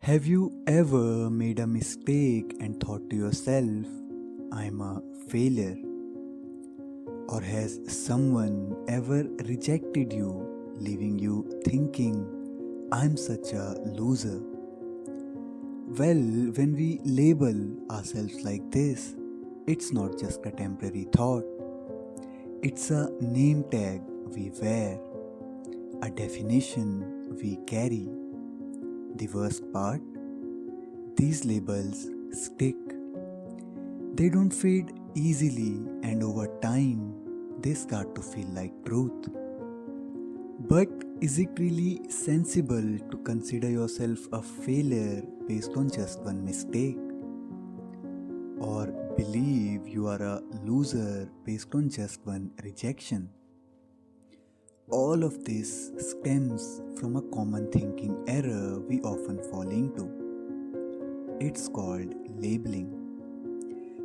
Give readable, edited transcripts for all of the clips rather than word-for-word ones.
Have you ever made a mistake and thought to yourself, I'm a failure? Or has someone ever rejected you, leaving you thinking, I'm such a loser? Well, when we label ourselves like this, it's not just a temporary thought, it's a name tag we wear, a definition we carry. The worst part, these labels stick. They don't fade easily, and over time, they start to feel like truth. But is it really sensible to consider yourself a failure based on just one mistake? Or believe you are a loser based on just one rejection? All of this stems from a common thinking error we often fall into. It's called labeling.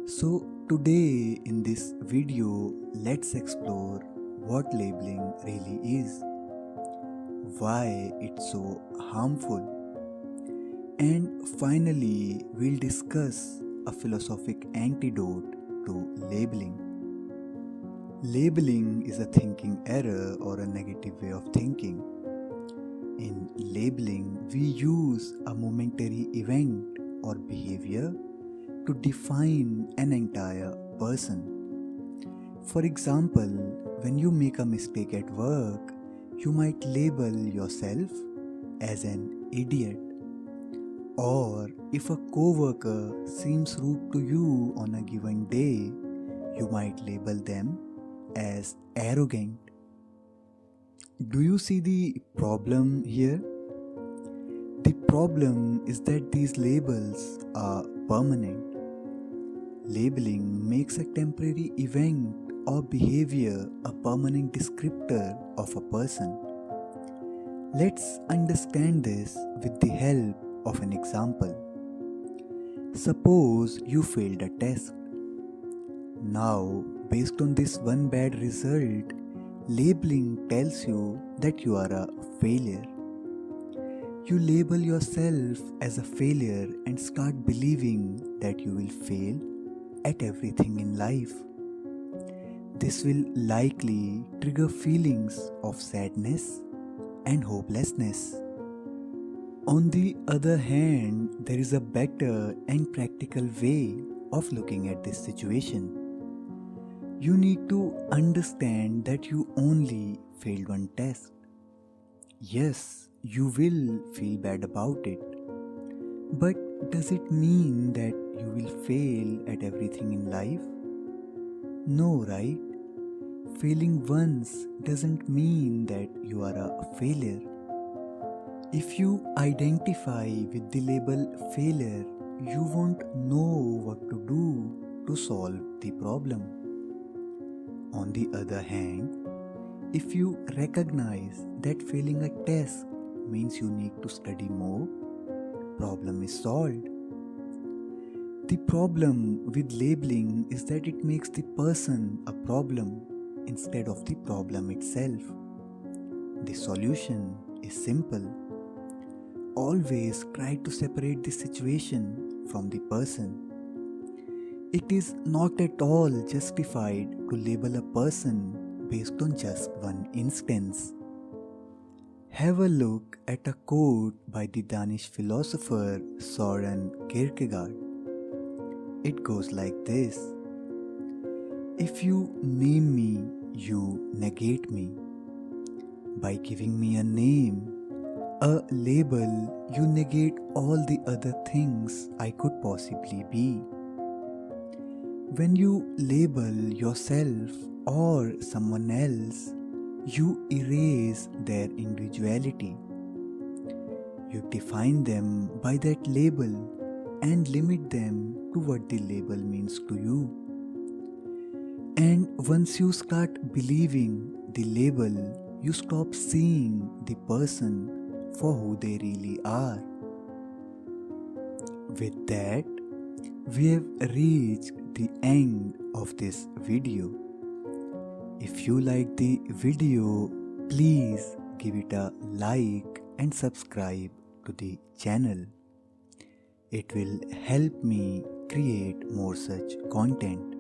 So, today in this video, let's explore what labeling really is, why it's so harmful, and finally, we'll discuss a philosophic antidote to labeling. Labeling is a thinking error or a negative way of thinking. In labeling, we use a momentary event or behavior to define an entire person. For example, when you make a mistake at work, you might label yourself as an idiot. Or if a coworker seems rude to you on a given day, you might label them as arrogant. Do you see the problem here? The problem is that these labels are permanent. Labeling makes a temporary event or behavior a permanent descriptor of a person. Let's understand this with the help of an example. Suppose you failed a test. Now, based on this one bad result, labeling tells you that you are a failure. You label yourself as a failure and start believing that you will fail at everything in life. This will likely trigger feelings of sadness and hopelessness. On the other hand, there is a better and practical way of looking at this situation. You need to understand that you only failed one test. Yes, you will feel bad about it. But does it mean that you will fail at everything in life? No, right? Failing once doesn't mean that you are a failure. If you identify with the label failure, you won't know what to do to solve the problem. On the other hand, if you recognize that failing a test means you need to study more, problem is solved. The problem with labeling is that it makes the person a problem instead of the problem itself. The solution is simple. Always try to separate the situation from the person. It is not at all justified to label a person based on just one instance. Have a look at a quote by the Danish philosopher Søren Kierkegaard. It goes like this: If you name me, you negate me. By giving me a name, a label, you negate all the other things I could possibly be. When you label yourself or someone else, you erase their individuality. You define them by that label and limit them to what the label means to you. And once you start believing the label, you stop seeing the person for who they really are. With that, we have reached the end of this video. If you like the video, please give it a like and subscribe to the channel. It will help me create more such content.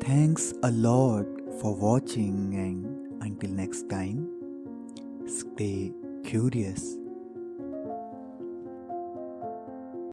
Thanks a lot for watching, and until next time, stay curious.